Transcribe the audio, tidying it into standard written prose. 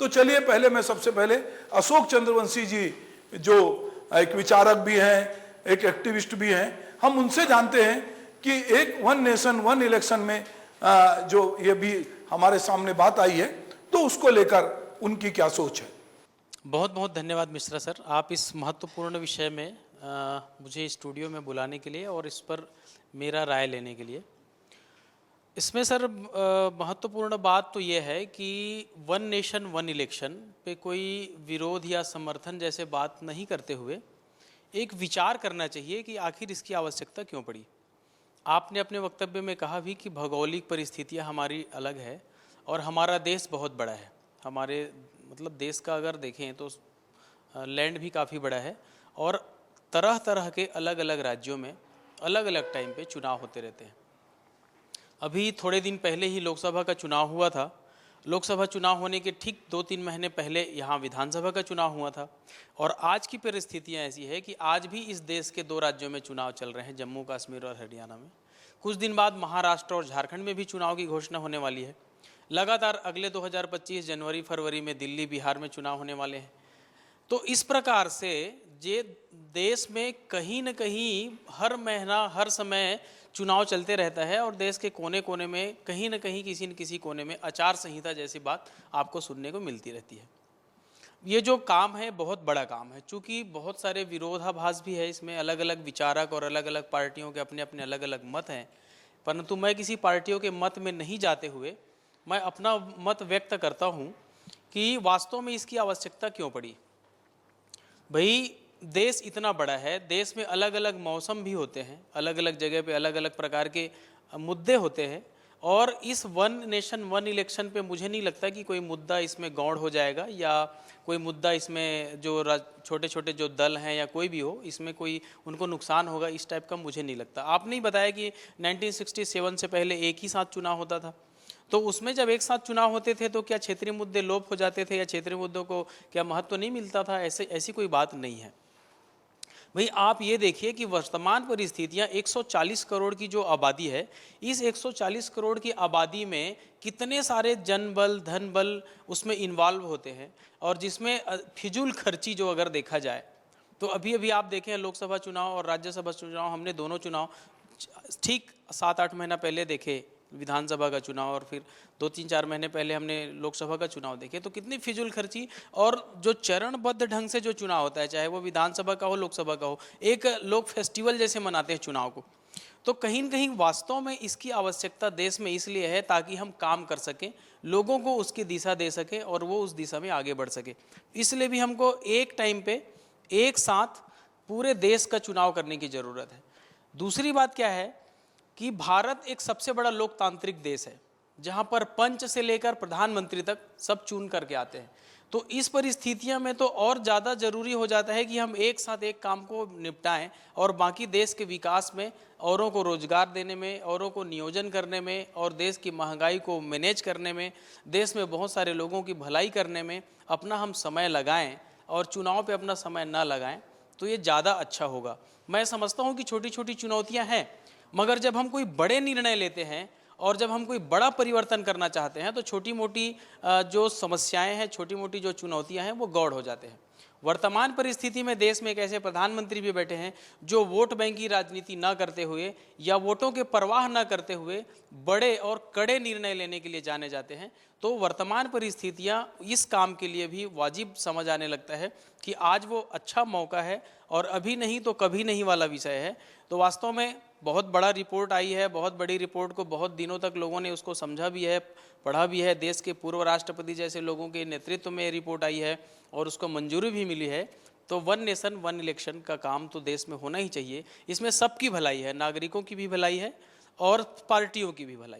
तो चलिए पहले मैं सबसे पहले अशोक चंद्रवंशी जी जो एक विचारक भी हैं, एक एक्टिविस्ट भी हैं, हम उनसे जानते हैं कि एक वन नेशन वन इलेक्शन में जो ये भी हमारे सामने बात आई है, तो उसको लेकर उनकी क्या सोच है। बहुत बहुत धन्यवाद मिश्रा सर, आप इस महत्वपूर्ण विषय में मुझे स्टूडियो में बुलाने के लिए और इस पर मेरा राय लेने के लिए। इसमें सर महत्वपूर्ण बात तो ये है कि वन नेशन वन इलेक्शन पे कोई विरोध या समर्थन जैसे बात नहीं करते हुए एक विचार करना चाहिए कि आखिर इसकी आवश्यकता क्यों पड़ी। आपने अपने वक्तव्य में कहा भी कि भौगोलिक परिस्थितियां हमारी अलग है और हमारा देश बहुत बड़ा है। हमारे मतलब देश का अगर देखें तो लैंड भी काफ़ी बड़ा है और तरह तरह के अलग अलग राज्यों में अलग अलग टाइम पे चुनाव होते रहते हैं। अभी थोड़े दिन पहले ही लोकसभा का चुनाव हुआ था। लोकसभा चुनाव होने के ठीक 2-3 महीने पहले यहाँ विधानसभा का चुनाव हुआ था और आज की परिस्थितियाँ ऐसी है कि आज भी इस देश के 2 राज्यों में चुनाव चल रहे हैं, जम्मू कश्मीर और हरियाणा में। कुछ दिन बाद महाराष्ट्र और झारखंड में भी चुनाव की घोषणा होने वाली है। लगातार अगले 2025 जनवरी फरवरी में दिल्ली बिहार में चुनाव होने वाले हैं। तो इस प्रकार से ये देश में कहीं न कहीं हर महीना हर समय चुनाव चलते रहता है और देश के कोने कोने में कहीं न कहीं किसी न किसी कोने में आचार संहिता जैसी बात आपको सुनने को मिलती रहती है। ये जो काम है बहुत बड़ा काम है, चूँकि बहुत सारे विरोधाभास भी है इसमें, अलग अलग विचारक और अलग अलग पार्टियों के अपने अपने अलग अलग मत हैं। परंतु मैं किसी पार्टियों के मत में नहीं जाते हुए मैं अपना मत व्यक्त करता हूँ कि वास्तव में इसकी आवश्यकता क्यों पड़ी। भाई देश इतना बड़ा है, देश में अलग अलग मौसम भी होते हैं, अलग अलग जगह पे अलग अलग प्रकार के मुद्दे होते हैं और इस वन नेशन वन इलेक्शन पे मुझे नहीं लगता कि कोई मुद्दा इसमें गौड़ हो जाएगा या कोई मुद्दा इसमें जो छोटे छोटे जो दल हैं या कोई भी हो इसमें कोई उनको नुकसान होगा, इस टाइप का मुझे नहीं लगता। आपने ही बताया कि 1967 से पहले एक ही साथ चुनाव होता था, तो उसमें जब एक साथ चुनाव होते थे तो क्या क्षेत्रीय मुद्दे लोप हो जाते थे या क्षेत्रीय मुद्दों को क्या महत्व नहीं मिलता था? ऐसी कोई बात नहीं है। भाई आप ये देखिए कि वर्तमान परिस्थितियां 140 करोड़ की जो आबादी है, इस 140 करोड़ की आबादी में कितने सारे जनबल धन बल उसमें इन्वॉल्व होते हैं और जिसमें फिजूल खर्ची जो अगर देखा जाए तो अभी अभी आप देखें लोकसभा चुनाव और राज्यसभा चुनाव, हमने दोनों चुनाव ठीक 7-8 महीना पहले देखे, विधानसभा का चुनाव और फिर 2-3-4 महीने पहले हमने लोकसभा का चुनाव देखे, तो कितनी फिजूल खर्ची और जो चरणबद्ध ढंग से जो चुनाव होता है, चाहे वो विधानसभा का हो लोकसभा का हो, एक लोग फेस्टिवल जैसे मनाते हैं चुनाव को। तो कहीं न कहीं वास्तव में इसकी आवश्यकता देश में इसलिए है ताकि हम काम कर सकें, लोगों को उसकी दिशा दे सकें और वो उस दिशा में आगे बढ़ सके। इसलिए भी हमको एक टाइम पे एक साथ पूरे देश का चुनाव करने की ज़रूरत है। दूसरी बात क्या है कि भारत एक सबसे बड़ा लोकतांत्रिक देश है जहां पर पंच से लेकर प्रधानमंत्री तक सब चुन करके आते हैं। तो इस परिस्थितियों में तो और ज़्यादा ज़रूरी हो जाता है कि हम एक साथ एक काम को निपटाएं और बाकी देश के विकास में, औरों को रोजगार देने में, औरों को नियोजन करने में और देश की महंगाई को मैनेज करने में, देश में बहुत सारे लोगों की भलाई करने में अपना हम समय लगाएं और चुनाव पे अपना समय ना लगाएं तो ये ज़्यादा अच्छा होगा। मैं समझता हूँ कि छोटी छोटी चुनौतियाँ हैं, मगर जब हम कोई बड़े निर्णय लेते हैं और जब हम कोई बड़ा परिवर्तन करना चाहते हैं तो छोटी मोटी जो समस्याएं हैं, छोटी मोटी जो चुनौतियां हैं वो गौड़ हो जाते हैं। वर्तमान परिस्थिति में देश में एक ऐसे प्रधानमंत्री भी बैठे हैं जो वोट बैंक की राजनीति ना करते हुए या वोटों के परवाह ना करते हुए बड़े और कड़े निर्णय लेने के लिए जाने जाते हैं। तो वर्तमान परिस्थितियां इस काम के लिए भी वाजिब समझ आने लगता है कि आज वो अच्छा मौका है और अभी नहीं तो कभी नहीं वाला विषय है। तो वास्तव में बहुत बड़ा रिपोर्ट आई है, बहुत बड़ी रिपोर्ट को बहुत दिनों तक लोगों ने उसको समझा भी है, पढ़ा भी है। देश के पूर्व राष्ट्रपति जैसे लोगों के नेतृत्व में रिपोर्ट आई है और उसको मंजूरी भी मिली है। तो वन नेशन वन इलेक्शन का काम तो देश में होना ही चाहिए। इसमें सबकी भलाई है, नागरिकों की भी भलाई है और पार्टियों की भी भलाई।